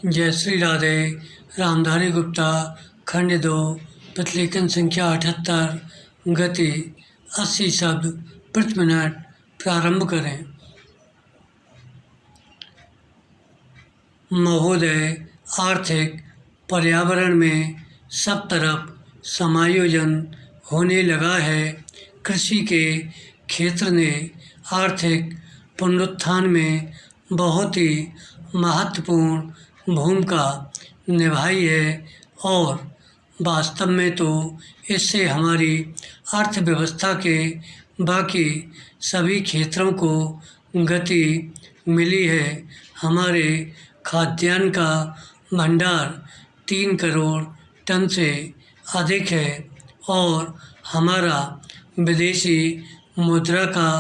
जय श्री राधे। रामधारी गुप्ता, खंड 2, प्रतिलेखन संख्या 78, गति 80 शब्द प्रति मिनट। प्रारंभ करें। महोदय, आर्थिक पर्यावरण में सब तरफ समायोजन होने लगा है। कृषि के क्षेत्र ने आर्थिक पुनरुत्थान में बहुत ही महत्वपूर्ण भूमिका निभाई है और वास्तव में तो इससे हमारी अर्थव्यवस्था के बाकी सभी क्षेत्रों को गति मिली है। हमारे खाद्यान्न का भंडार 3 करोड़ टन से अधिक है और हमारा विदेशी मुद्रा का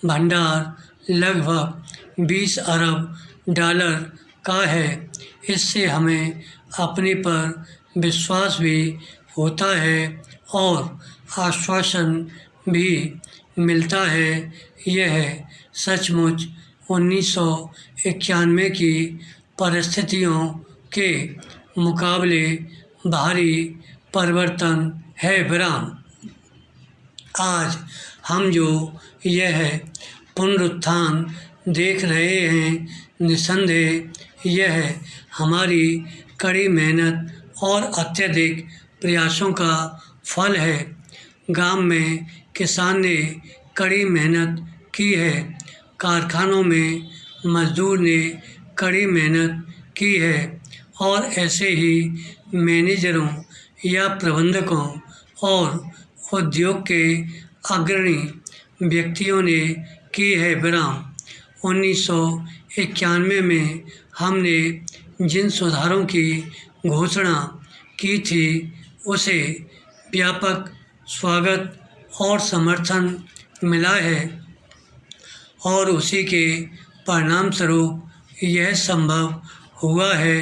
भंडार लगभग 20 अरब डॉलर का है। इससे हमें अपने पर विश्वास भी होता है और आश्वासन भी मिलता है। यह सचमुच 1991 की परिस्थितियों के मुकाबले भारी परिवर्तन है। विराम। आज हम जो यह पुनरुत्थान देख रहे हैं, निस्संदेह यह हमारी कड़ी मेहनत और अत्यधिक प्रयासों का फल है। गांव में किसान ने कड़ी मेहनत की है, कारखानों में मजदूर ने कड़ी मेहनत की है और ऐसे ही मैनेजरों या प्रबंधकों और उद्योग के अग्रणी व्यक्तियों ने की है। विराम। 1991 में हमने जिन सुधारों की घोषणा की थी, उसे व्यापक स्वागत और समर्थन मिला है और उसी के परिणामस्वरूप यह संभव हुआ है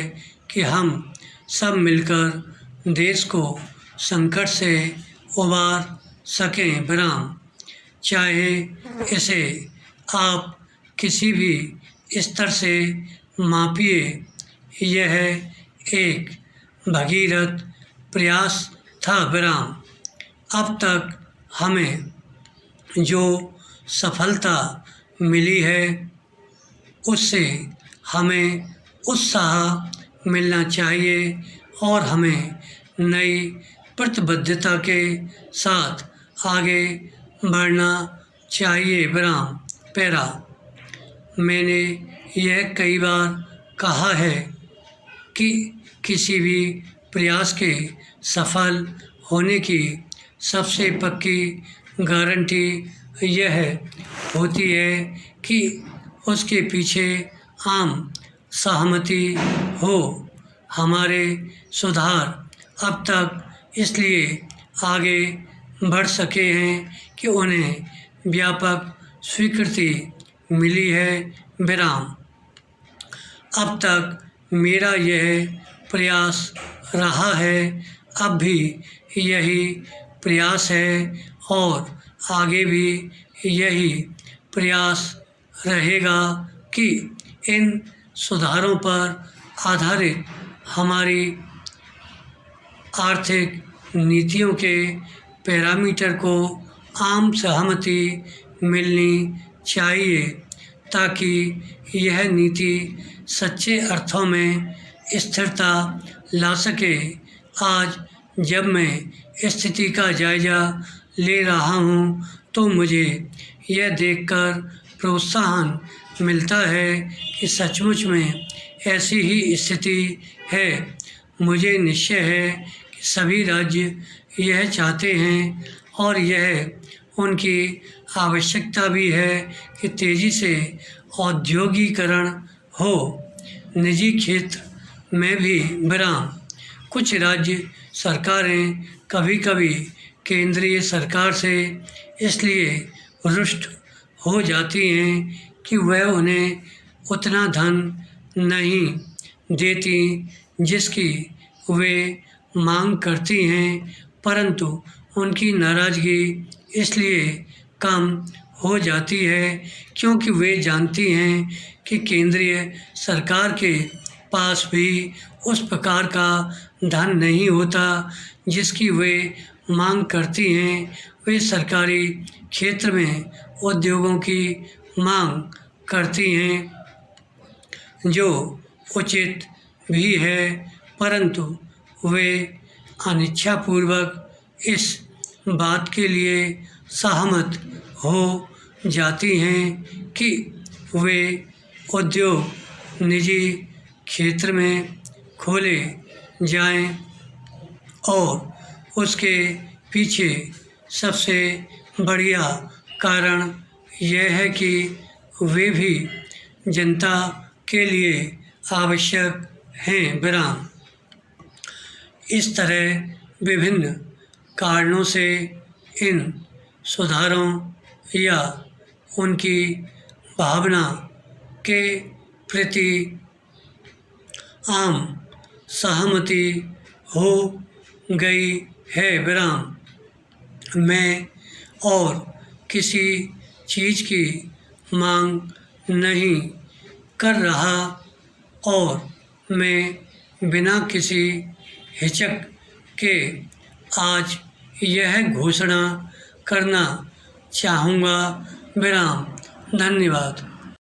कि हम सब मिलकर देश को संकट से उबार सकें। विराम। चाहे इसे आप किसी भी स्तर से मापिए, यह एक भगीरथ प्रयास था। विराम। अब तक हमें जो सफलता मिली है, उससे हमें उत्साह मिलना चाहिए और हमें नई प्रतिबद्धता के साथ आगे बढ़ना चाहिए। विराम। पैरा। मैंने यह कई बार कहा है कि किसी भी प्रयास के सफल होने की सबसे पक्की गारंटी यह होती है कि उसके पीछे आम सहमति हो। हमारे सुधार अब तक इसलिए आगे बढ़ सके हैं कि उन्हें व्यापक स्वीकृति मिली है। विराम। अब तक मेरा यह प्रयास रहा है, अब भी यही प्रयास है और आगे भी यही प्रयास रहेगा कि इन सुधारों पर आधारित हमारी आर्थिक नीतियों के पैरामीटर को आम सहमति मिलनी चाहिए ताकि यह नीति सच्चे अर्थों में स्थिरता ला सके। आज जब मैं स्थिति का जायज़ा ले रहा हूँ तो मुझे यह देखकर प्रोत्साहन मिलता है कि सचमुच में ऐसी ही स्थिति है। मुझे निश्चय है कि सभी राज्य यह चाहते हैं और यह उनकी आवश्यकता भी है कि तेज़ी से औद्योगिकरण हो। निजी क्षेत्र में भी। विराम। कुछ राज्य सरकारें कभी कभी केंद्रीय सरकार से इसलिए रुष्ट हो जाती हैं कि वह उन्हें उतना धन नहीं देती जिसकी वे मांग करती हैं, परंतु उनकी नाराज़गी इसलिए कम हो जाती है क्योंकि वे जानती हैं कि केंद्रीय सरकार के पास भी उस प्रकार का धन नहीं होता जिसकी वे मांग करती हैं। वे सरकारी क्षेत्र में उद्योगों की मांग करती हैं जो उचित भी है, परंतु वे अनिच्छापूर्वक इस बात के लिए सहमत हो जाती हैं कि वे उद्योग निजी क्षेत्र में खोले जाएं, और उसके पीछे सबसे बढ़िया कारण यह है कि वे भी जनता के लिए आवश्यक हैं। विराम। इस तरह विभिन्न कारणों से इन सुधारों या उनकी भावना के प्रति आम सहमति हो गई है। विराम। मैं और किसी चीज़ की मांग नहीं कर रहा, और मैं बिना किसी हिचक के आज यह घोषणा करना चाहूँगा। विराम। धन्यवाद।